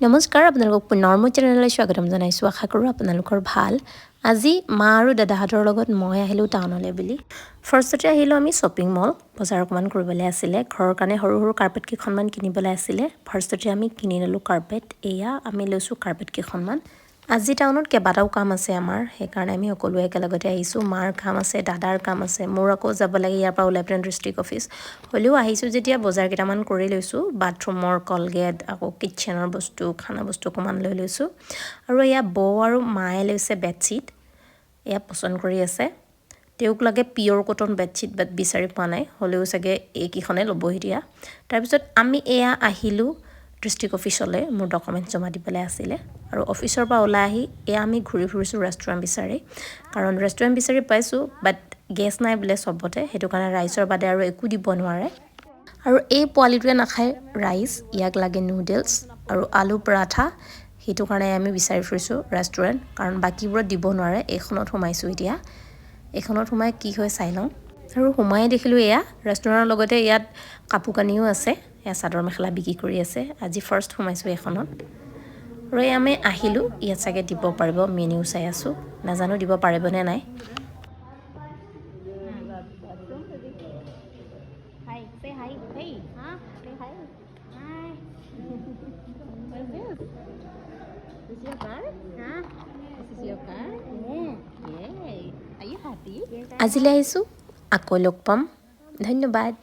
নমস্কাৰ আপোনালোকক পুনৰ মোৰ চেনেললৈ স্বাগতম জনাইছোঁ আশা কৰোঁ আপোনালোকৰ ভাল আজি মা আৰু দাদাহঁতৰ লগত মই আহিলোঁ টাউনলৈ বুলি ফাৰ্ষ্টতে আহিলোঁ আমি শ্বপিং মল বজাৰ অকমান কৰিবলৈ আছিলে ঘৰৰ কাৰণে সৰু সৰু কাৰ্পেট কেইখনমান কিনিবলৈ আছিলে ফাৰ্ষ্টতে আমি কিনি ল'লোঁ কাৰ্পেট এয়া আমি লৈছোঁ কাৰ্পেট কেইখনমান আজি টাউনত কেইবাটাও কাম আছে আমাৰ সেইকাৰণে আমি সকলোৱে একেলগতে আহিছোঁ মাৰ কাম আছে দাদাৰ কাম আছে মোৰ আকৌ যাব লাগে ইয়াৰ পৰা ওলাই পেলাই ডিষ্ট্ৰিক্ট অফিচ হ'লেও আহিছোঁ যেতিয়া বজাৰ কেইটামান কৰি লৈছোঁ বাথৰুমৰ কলগেট আকৌ কিটচেনৰ বস্তু খানা বস্তু অকমান লৈ লৈছোঁ আৰু এয়া বৌ আৰু মায়ে লৈছে বেডশ্বীট এয়া পচন্দ কৰি আছে তেওঁক লাগে পিয়ৰ কটন বেডশ্বীট বাট বিচাৰি পোৱা নাই হ'লেও চাগে এইকেইখনে ল'বহি দিয়া তাৰপিছত আমি এয়া আহিলোঁ ডিষ্ট্ৰিক্ট অফিচলৈ মোৰ ডকুমেণ্টছ জমা দিবলৈ আছিলে আৰু অফিচৰ পৰা ওলাই আহি এয়া আমি ঘূৰি ফুৰিছোঁ ৰেষ্টুৰেণ্ট বিচাৰি কাৰণ ৰেষ্টুৰেণ্ট বিচাৰি পাইছোঁ বাট গেছ নাই বোলে চবতে সেইটো কাৰণে ৰাইচৰ বাদে আৰু একো দিব নোৱাৰে আৰু এই পোৱালিটোৱে নাখায় ৰাইচ ইয়াক লাগে নুডলছ আৰু আলু পৰাঠা সেইটো কাৰণে আমি বিচাৰি ফুৰিছোঁ ৰেষ্টুৰেণ্ট কাৰণ বাকীবোৰত দিব নোৱাৰে এইখনত সোমাইছোঁ এতিয়া এইখনত সোমাই কি হয় চাই লওঁ আৰু সোমাই দেখিলোঁ এয়া ৰেষ্টুৰেণ্টৰ লগতে ইয়াত কাপোৰ কানিও আছে এয়া চাদৰ মেখেলা বিক্ৰী কৰি আছে আজি ফাৰ্ষ্ট সোমাইছোঁ এইখনত আৰু আমি আহিলোঁ ইয়াত চাগে দিব পাৰিব মেনিউ চাই আছোঁ নাজানো দিব পাৰিবনে নাই Hi, say hi. Hey, huh? Say hi. Hi. What is this? This is your car? Huh? This is your car? Yeah. Yay. Are you happy? Yes, আজিলৈ আহিছোঁ আকৌ লগ পাম ধন্যবাদ